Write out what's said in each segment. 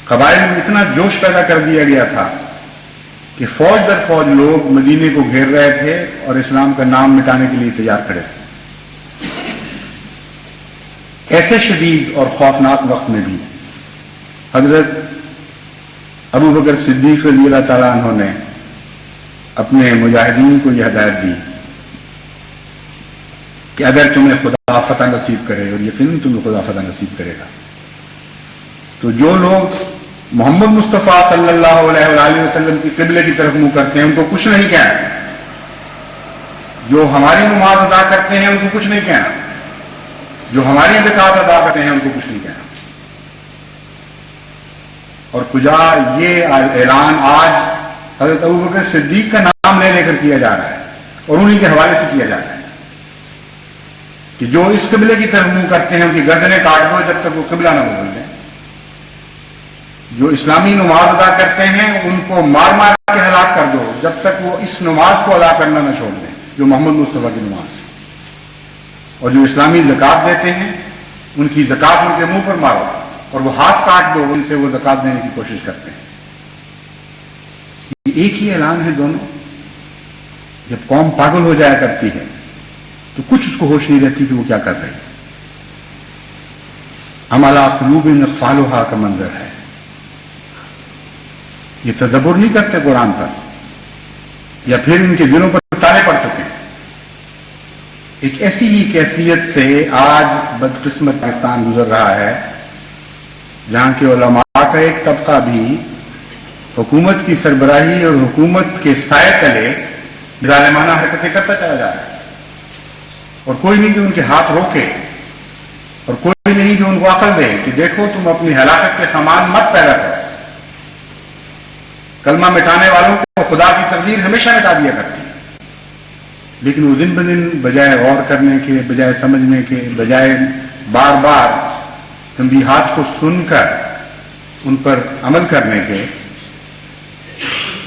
قبائل میں اتنا جوش پیدا کر دیا گیا تھا کہ فوج در فوج لوگ مدینے کو گھیر رہے تھے اور اسلام کا نام مٹانے کے لیے تیار کھڑے تھے۔ ایسے شدید اور خوفناک وقت میں بھی حضرت ابو بکر صدیق رضی اللہ تعالیٰ عنہ نے اپنے مجاہدین کو یہ ہدایت دی کہ اگر تمہیں خدا فتح نصیب کرے، اور یقیناً تمہیں خدا فتح نصیب کرے گا، تو جو لوگ محمد مصطفیٰ صلی اللہ علیہ وآلہ وسلم کی قبلے کی طرف منہ کرتے ہیں ان کو کچھ نہیں کہنا، جو ہماری نماز ادا کرتے ہیں ان کو کچھ نہیں کہنا، جو ہماری زکوٰۃ ادا کرتے ہیں ان کو کچھ نہیں کہنا۔ اور کجا یہ اعلان آج حضرت ابوبکر صدیق کا نام لے کر کیا جا رہا ہے اور انہی کے حوالے سے کیا جا رہا ہے کہ جو اس قبلے کی طرف منہ کرتے ہیں ان کی گردنیں کاٹ دو جب تک وہ قبلہ نہ بدل دیں، جو اسلامی نماز ادا کرتے ہیں ان کو مار مار کے ہلاک کر دو جب تک وہ اس نماز کو ادا کرنا نہ چھوڑ دیں جو محمد مصطفیٰ کی نماز ہے، اور جو اسلامی زکوٰۃ دیتے ہیں ان کی زکوٰۃ ان کے منہ پر مارو اور وہ ہاتھ کاٹ دو ان سے وہ زکوٰۃ دینے کی کوشش کرتے ہیں۔ یہ ایک ہی اعلان ہے دونوں۔ جب قوم پاگل ہو جایا کرتی ہے تو کچھ اس کو ہوش نہیں رہتی کہ وہ کیا کر رہی ہے۔ عملا قلوب اقفالها کا منظر ہے۔ یہ تدبر نہیں کرتے قرآن پر، یا پھر ان کے دلوں پر تالے پڑ چکے ہیں۔ ایک ایسی ہی کیفیت سے آج بدقسمت پاکستان گزر رہا ہے جہاں کے علماء کا ایک طبقہ بھی حکومت کی سربراہی اور حکومت کے سائے تلے ظالمانہ حرکتیں کرتا چلا جا رہا ہے، اور کوئی نہیں جو ان کے ہاتھ روکے، اور کوئی نہیں جو ان کو عقل دے کہ دیکھو تم اپنی ہلاکت کے سامان مت پیدا کرو۔ کلمہ مٹانے والوں کو خدا کی تقدیر ہمیشہ مٹا دیا کرتی ہے، لیکن وہ دن بدن بجائے غور کرنے کے، بجائے سمجھنے کے، بجائے بار بار تنبیہات کو سن کر ان پر عمل کرنے کے،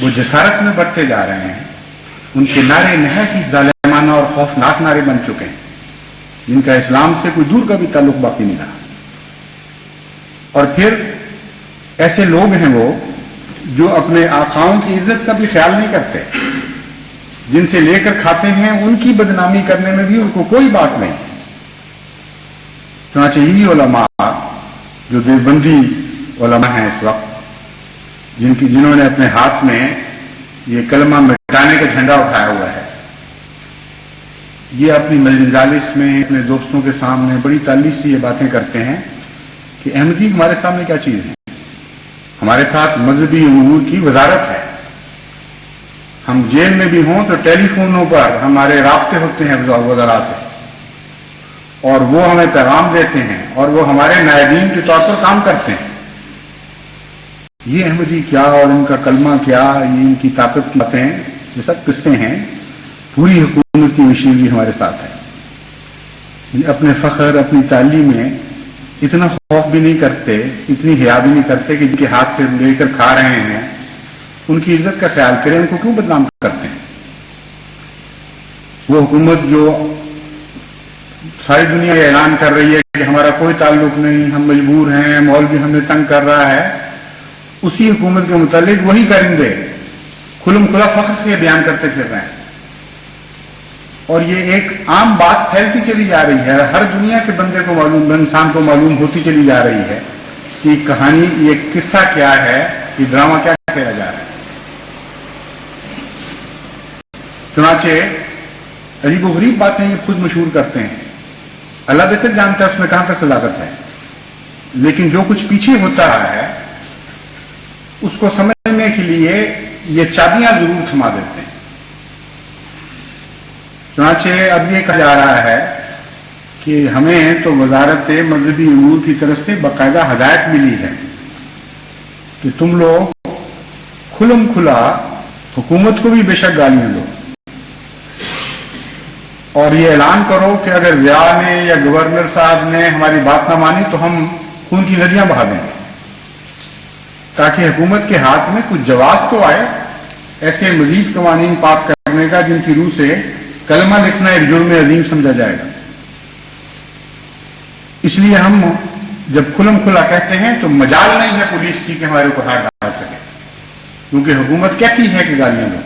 وہ جسارت میں بڑھتے جا رہے ہیں۔ ان کے نعرے نہایت ہی ظالمانہ اور خوفناک نعرے بن چکے ہیں جن کا اسلام سے کوئی دور کا بھی تعلق باقی نہیں رہا۔ اور پھر ایسے لوگ ہیں وہ جو اپنے آقاؤں کی عزت کا بھی خیال نہیں کرتے، جن سے لے کر کھاتے ہیں ان کی بدنامی کرنے میں بھی ان کو کوئی بات نہیں۔ چنانچہ یہی علماء جو دیوبندی علماء ہیں اس وقت، جنہوں نے اپنے ہاتھ میں یہ کلمہ مٹانے کا جھنڈا اٹھایا ہوا ہے، یہ اپنی مجالس میں اپنے دوستوں کے سامنے بڑی تعلیق سے یہ باتیں کرتے ہیں کہ احمدی ہمارے سامنے کیا چیز ہے، ہمارے ساتھ مذہبی امور کی وزارت ہے، ہم جیل میں بھی ہوں تو ٹیلی فونوں پر ہمارے رابطے ہوتے ہیں وزراء سے، اور وہ ہمیں پیغام دیتے ہیں اور وہ ہمارے نائبین کے طور پر کام کرتے ہیں۔ یہ احمدی کیا اور ان کا کلمہ کیا، یہ ان کی طاقت کی باتیں، یہ سب قصے ہیں۔ پوری حکومت کی مشینری ہمارے ساتھ ہے، اپنے فخر اپنی تعلیم میں اتنا خوف بھی نہیں کرتے، اتنی حیا بھی نہیں کرتے کہ جن کے ہاتھ سے لے کر کھا رہے ہیں ان کی عزت کا خیال کریں، ان کو کیوں بدنام کرتے ہیں۔ وہ حکومت جو ساری دنیا یہ اعلان کر رہی ہے کہ ہمارا کوئی تعلق نہیں، ہم مجبور ہیں، مولوی ہمیں تنگ کر رہا ہے، اسی حکومت کے متعلق وہی کرندے کھلم کھلا فخر سے بیان کرتے پھر رہے ہیں، اور یہ ایک عام بات پھیلتی چلی جا رہی ہے، ہر دنیا کے بندے کو معلوم، انسان کو معلوم ہوتی چلی جا رہی ہے کہ کہانی، یہ قصہ کیا ہے، یہ ڈرامہ کیا کھیلا جا رہا ہے۔ چنانچہ عجیب و غریب باتیں یہ خود مشہور کرتے ہیں، اللہ بہتر جانتا ہے اس میں کہاں تک صداقت ہے، لیکن جو کچھ پیچھے ہوتا ہے اس کو سمجھنے کے لیے یہ چابیاں ضرور تھما دیتے ہیں۔ چنانچہ اب یہ کہا جا رہا ہے کہ ہمیں تو وزارت مذہبی امور کی طرف سے باقاعدہ ہدایت ملی ہے کہ تم لوگ کھلم کھلا حکومت کو بھی بے شک گالیاں دو، اور یہ اعلان کرو کہ اگر ضیاء نے یا گورنر صاحب نے ہماری بات نہ مانی تو ہم خون کی ندیاں بہا دیں گے، تاکہ حکومت کے ہاتھ میں کچھ جواز تو آئے ایسے مزید قوانین پاس کرنے کا جن کی روح سے کلمہ لکھنا ایک جرم عظیم سمجھا جائے گا۔ اس لیے ہم جب کھلم کھلا کہتے ہیں تو مجال نہیں ہے پولیس کی کہ ہمارے اوپر ہاتھ ڈال سکے، کیونکہ حکومت کہتی ہے کہ گالیاں دو،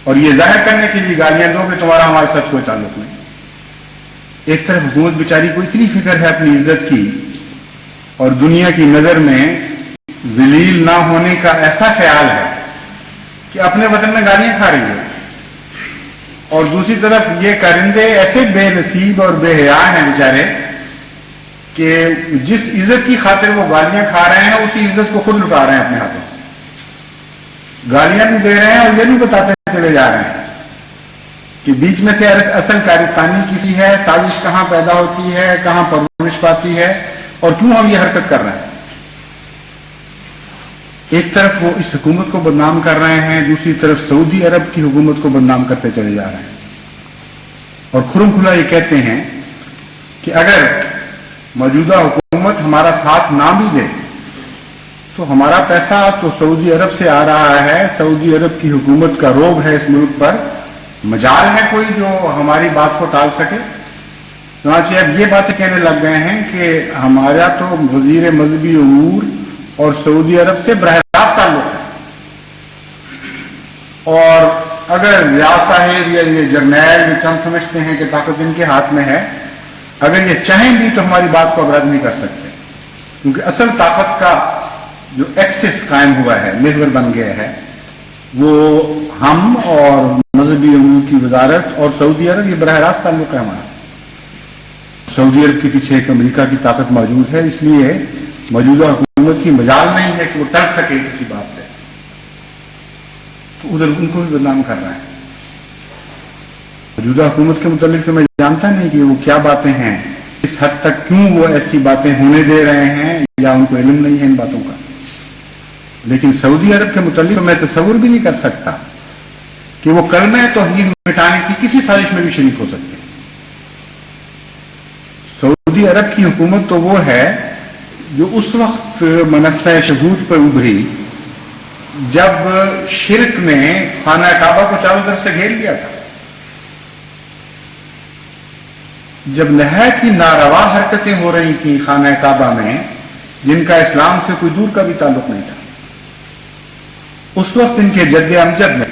اور یہ ظاہر کرنے کے لیے گالیاں دو کہ تمہارا ہمارے ساتھ کوئی تعلق نہیں۔ ایک طرف حکومت بیچاری کو اتنی فکر ہے اپنی عزت کی اور دنیا کی نظر میں ذلیل نہ ہونے کا ایسا خیال ہے کہ اپنے وطن میں گالیاں کھا رہی ہے، اور دوسری طرف یہ کرندے ایسے بے نصیب اور بے حیا ہیں بیچارے کہ جس عزت کی خاطر وہ گالیاں کھا رہے ہیں اسی عزت کو خود لٹا رہے ہیں اپنے ہاتھوں سے، گالیاں بھی دے رہے ہیں اور یہ بھی بتاتے چلے جا رہے ہیں کہ بیچ میں سے اصل کارستانی کسی ہے، سازش کہاں پیدا ہوتی ہے، کہاں پرورش پاتی ہے، اور کیوں ہم یہ حرکت کر رہے ہیں۔ ایک طرف وہ اس حکومت کو بدنام کر رہے ہیں، دوسری طرف سعودی عرب کی حکومت کو بدنام کرتے چلے جا رہے ہیں، اور کھلم کھلا یہ کہتے ہیں کہ اگر موجودہ حکومت ہمارا ساتھ نہ بھی دے تو ہمارا پیسہ تو سعودی عرب سے آ رہا ہے، سعودی عرب کی حکومت کا روب ہے اس ملک پر، مجال ہے کوئی جو ہماری بات کو ٹال سکے؟ چنانچہ اب یہ باتیں کہنے لگ گئے ہیں کہ ہمارا تو وزیر مذہبی امور اور سعودی عرب سے براہ راست تعلق ہے، اور اگر ریاض صاحب یا یہ جرنیل جو ہم سمجھتے ہیں کہ طاقت ان کے ہاتھ میں ہے، اگر یہ چاہیں بھی تو ہماری بات کو اب رد نہیں کر سکتے، کیونکہ اصل طاقت کا جو ایکسس قائم ہوا ہے، محور بن گیا ہے، وہ ہم اور مذہبی امور کی وزارت اور سعودی عرب، یہ براہ راست تعلق ہے ہمارا۔ سعودی عرب کے پیچھے ایک امریکہ کی طاقت موجود ہے، اس لیے موجودہ حکومت کی مجال نہیں ہے کہ وہ ٹل سکے کسی بات سے، تو ادھر ان کو بھی بدنام کر رہا ہے۔ موجودہ حکومت کے متعلق تو میں جانتا نہیں کہ وہ کیا باتیں ہیں، اس حد تک کیوں وہ ایسی باتیں ہونے دے رہے ہیں، یا ان کو علم نہیں ہے ان باتوں کا، لیکن سعودی عرب کے متعلق میں تصور بھی نہیں کر سکتا کہ وہ کلمہ توحید مٹانے کی کسی سازش میں بھی شریک ہو سکتے۔ سعودی عرب کی حکومت تو وہ ہے جو اس وقت منصہ شہود پر ابھری جب شرک نے خانہ کعبہ کو چاروں طرف سے گھیر لیا تھا، جب نہایت ہی ناروا حرکتیں ہو رہی تھیں خانہ کعبہ میں جن کا اسلام سے کوئی دور کا بھی تعلق نہیں تھا، اس وقت ان کے جد امجد نے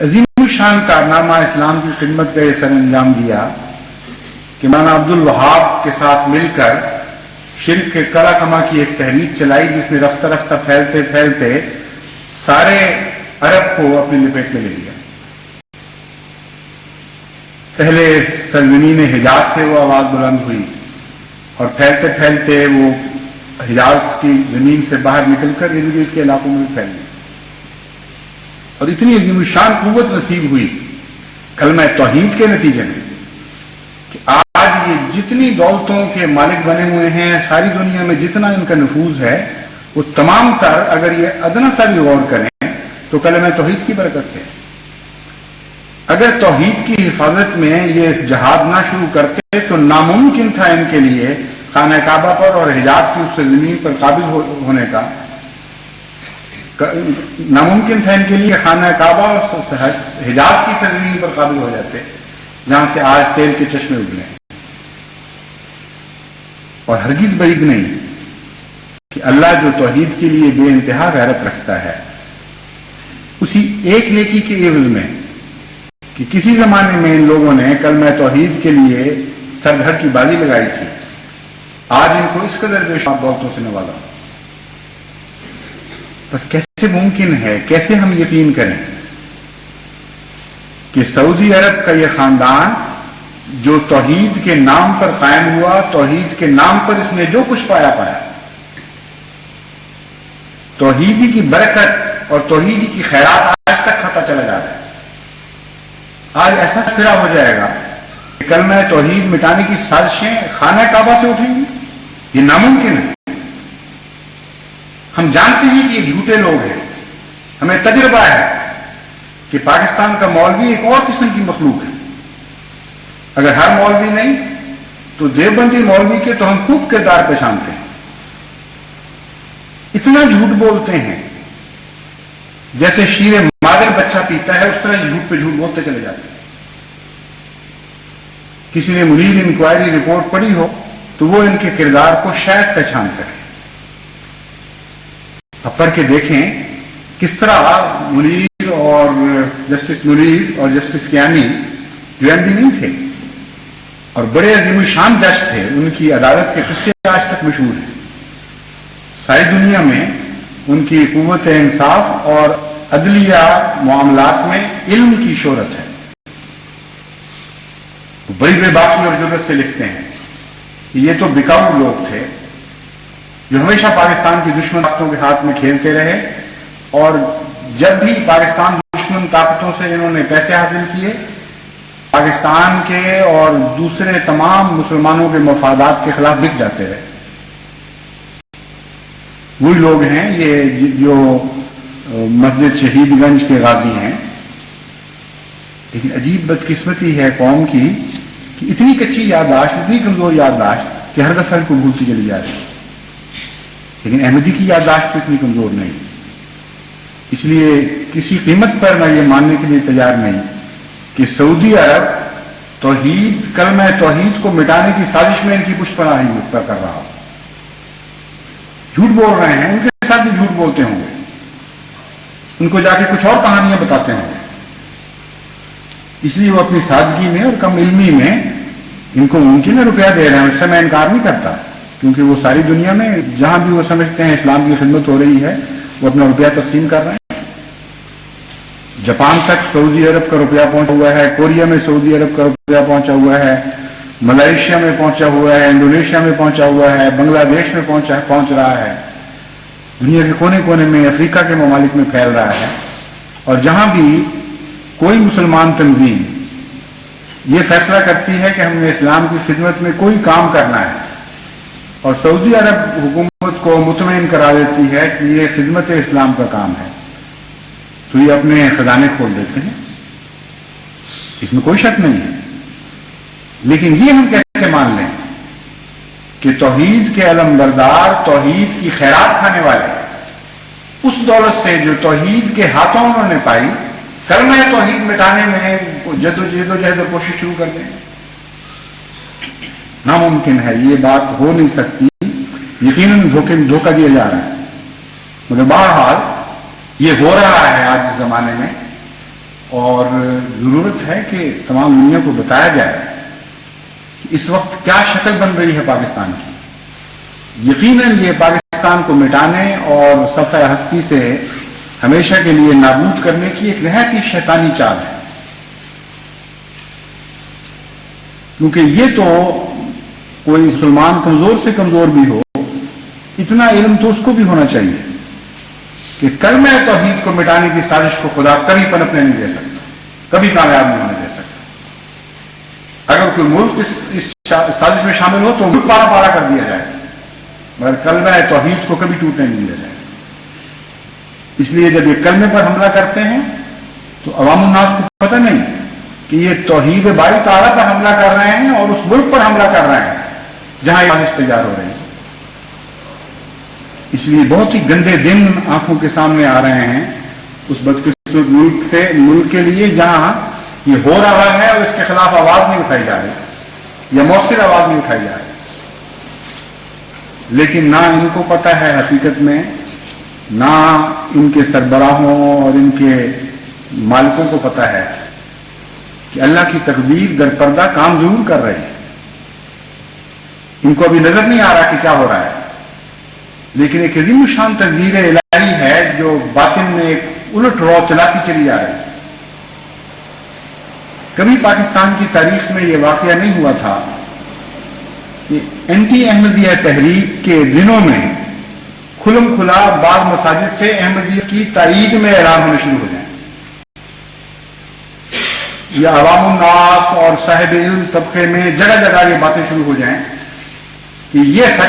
عظیم الشان کارنامہ اسلام کی خدمت کا یہ سر انجام دیا کہ مولانا عبد الوہاب کے ساتھ مل کر شرک کے کلا کما کی ایک تحریک چلائی، جس نے رفتہ رفتہ پھیلتے پھیلتے سارے عرب کو اپنی لپیٹ میں لے لیا۔ پہلے سرزمین حجاز سے وہ آواز بلند ہوئی، اور پھیلتے پھیلتے وہ حجاز کی زمین سے باہر نکل کر ارد گرد کے علاقوں میں پھیل گئی، اور اتنی عظیم الشان قوت نصیب ہوئی کلمہ توحید کے نتیجے میں کہ آج یہ جتنی دولتوں کے مالک بنے ہوئے ہیں، ساری دنیا میں جتنا ان کا نفوذ ہے، وہ تمام تر اگر یہ ادنا سا بھی غور کریں تو کلمہ توحید کی برکت سے۔ اگر توحید کی حفاظت میں یہ جہاد نہ شروع کرتے تو ناممکن تھا ان کے لیے خانہ کعبہ پر اور حجاز کی اس زمین پر قابض ہونے کا، ناممکن تھا ان کے لیے خانہ کعبہ اور حجاز کی سرزمین پر قابض ہو جاتے جہاں سے آج تیل کے چشمے ابلے ہیں۔ اور ہرگز بعید نہیں کہ اللہ جو توحید کے لیے بے انتہا غیرت رکھتا ہے، اسی ایک نیکی کے عوض میں کہ کسی زمانے میں ان لوگوں نے کلمہ توحید کے لیے سر دھڑ کی بازی لگائی تھی، آج ان کو اس قدر بے شمار دولتوں سے نوازا۔ بس کیسے ممکن ہے، کیسے ہم یقین کریں کہ سعودی عرب کا یہ خاندان جو توحید کے نام پر قائم ہوا، توحید کے نام پر اس نے جو کچھ پایا، توحیدی کی برکت اور توحیدی کی خیرات آج تک کھاتا چلا جا رہا ہے۔ آج ایسا پھرا ہو جائے گا کہ کلمہ توحید مٹانے کی سازشیں خانہ کعبہ سے اٹھیں گی، یہ ناممکن ہے۔ ہم جانتے ہیں کہ یہ جھوٹے لوگ ہیں، ہمیں تجربہ ہے کہ پاکستان کا مولوی ایک اور قسم کی مخلوق ہے، اگر ہر مولوی نہیں تو دیوبندی مولوی کے تو ہم خوب کردار پہچانتے ہیں، اتنا جھوٹ بولتے ہیں جیسے شیر مادر بچہ پیتا ہے، اس طرح جھوٹ پہ جھوٹ بولتے چلے جاتے ہیں۔ کسی نے منیر انکوائری رپورٹ پڑھی ہو تو وہ ان کے کردار کو شاید پہچان سکے. اب پڑھ کے دیکھیں کس طرح منیر اور جسٹس منیر اور جسٹس کیانی جو احمدی نہیں تھے اور بڑے عظیم الشان جج تھے، ان کی عدالت کے قصے آج تک مشہور ہیں. ساری دنیا میں ان کی قوت انصاف اور عدلیہ معاملات میں علم کی شہرت ہے. وہ بڑی بے باکی اور جرأت سے لکھتے ہیں کہ یہ تو بکاؤ لوگ تھے جو ہمیشہ پاکستان کی دشمن طاقتوں کے ہاتھ میں کھیلتے رہے، اور جب بھی پاکستان دشمن طاقتوں سے انہوں نے پیسے حاصل کیے، پاکستان کے اور دوسرے تمام مسلمانوں کے مفادات کے خلاف بک جاتے رہے. وہی لوگ ہیں یہ جو مسجد شہید گنج کے غازی ہیں. لیکن عجیب بدقسمتی ہے قوم کی کہ اتنی کچی یادداشت، اتنی کمزور یادداشت کہ ہر دفعہ ان کو بھولتی چلی جا رہی ہے. لیکن احمدی کی یادداشت تو اتنی کمزور نہیں. اس لیے کسی قیمت پر میں یہ ماننے کے لیے تیار نہیں کہ سعودی عرب توحید، کلمہ توحید کو مٹانے کی سازش میں ان کی پشت پناہی کر رہا ہو. جھوٹ بول رہے ہیں، ان کے ساتھ بھی جھوٹ بولتے ہوں گے، ان کو جا کے کچھ اور کہانیاں بتاتے ہوں گے. اس لیے وہ اپنی سادگی میں اور کم علمی میں ان کو ممکن ہے روپیہ دے رہے ہیں. اس سے میں انکار نہیں کرتا، کیونکہ وہ ساری دنیا میں جہاں بھی وہ سمجھتے ہیں اسلام کی خدمت ہو رہی ہے وہ اپنا روپیہ تقسیم کر رہے ہیں. جاپان تک سعودی عرب کا روپیہ پہنچا ہوا ہے، کوریا میں سعودی عرب کا روپیہ پہنچا ہوا ہے، ملائیشیا میں پہنچا ہوا ہے، انڈونیشیا میں پہنچا ہوا ہے، بنگلہ دیش میں پہنچ رہا ہے، دنیا کے کونے کونے میں، افریقہ کے ممالک میں پھیل رہا ہے. اور جہاں بھی کوئی مسلمان تنظیم یہ فیصلہ کرتی ہے کہ ہم نے اسلام کی خدمت میں کوئی کام کرنا ہے اور سعودی عرب حکومت کو مطمئن کرا دیتی ہے کہ یہ خدمت اسلام کا کام ہے، تو یہ اپنے خزانے کھول دیتے ہیں. اس میں کوئی شک نہیں ہے. لیکن یہ ہم کیسے مان لیں کہ توحید کے علم بردار، توحید کی خیرات کھانے والے، اس دولت سے جو توحید کے ہاتھوں انہوں نے پائی، کلمہ توحید مٹانے میں جدوجہد اور کوشش شروع کر دیں؟ ناممکن ہے، یہ بات ہو نہیں سکتی. یقیناً دھوکہ دیا جا رہا ہے، مگر بہرحال یہ ہو رہا ہے آج اس زمانے میں، اور ضرورت ہے کہ تمام دنیا کو بتایا جائے کہ اس وقت کیا شکل بن رہی ہے پاکستان کی. یقیناً یہ پاکستان کو مٹانے اور صفحہ ہستی سے ہمیشہ کے لیے نابود کرنے کی ایک نہایت ہی شیطانی چال ہے. کیونکہ یہ تو کوئی مسلمان کمزور سے کمزور بھی ہو، اتنا علم تو اس کو بھی ہونا چاہیے کہ کلمہ توحید کو مٹانے کی سازش کو خدا کبھی پنپنے نہیں دے سکتا، کبھی کامیاب نہیں ہونے دے سکتا. اگر کوئی ملک اس سازش میں شامل ہو تو ملک پارا پارا کر دیا جائے، مگر کلمہ توحید کو کبھی ٹوٹنے نہیں دیا جائے. اس لیے جب یہ کلمے پر حملہ کرتے ہیں تو عوام الناس کو پتہ نہیں کہ یہ توحید باری تعالیٰ پر حملہ کر رہے ہیں اور اس ملک پر حملہ کر رہے ہیں جہاں یہ سازش تیار ہو رہی ہے. اس لیے بہت ہی گندے دن آنکھوں کے سامنے آ رہے ہیں اس بدقسمت ملک کے لیے جہاں یہ ہو رہا ہے اور اس کے خلاف آواز نہیں اٹھائی جا رہی یا مؤثر آواز نہیں اٹھائی جا رہی. لیکن نہ ان کو پتہ ہے حقیقت میں، نہ ان کے سربراہوں اور ان کے مالکوں کو پتہ ہے کہ اللہ کی تقدیر در پردہ کام ضرور کر رہی ہے. ان کو ابھی نظر نہیں آ رہا کہ کیا ہو رہا ہے، لیکن ایک عظیم الشان تدبیر الہی ہے جو باطن میں ایک الٹ رو چلاتی چلی جا رہی ہے. کبھی پاکستان کی تاریخ میں یہ واقعہ نہیں ہوا تھا کہ اینٹی احمدیہ تحریک کے دنوں میں کھلم کھلا بعض مساجد سے احمدیت کی تائید میں اعلان ہونے شروع ہو جائیں، یا عوام الناس اور صاحب علم طبقے میں جگہ جگہ یہ باتیں شروع ہو جائیں کہ یہ سچ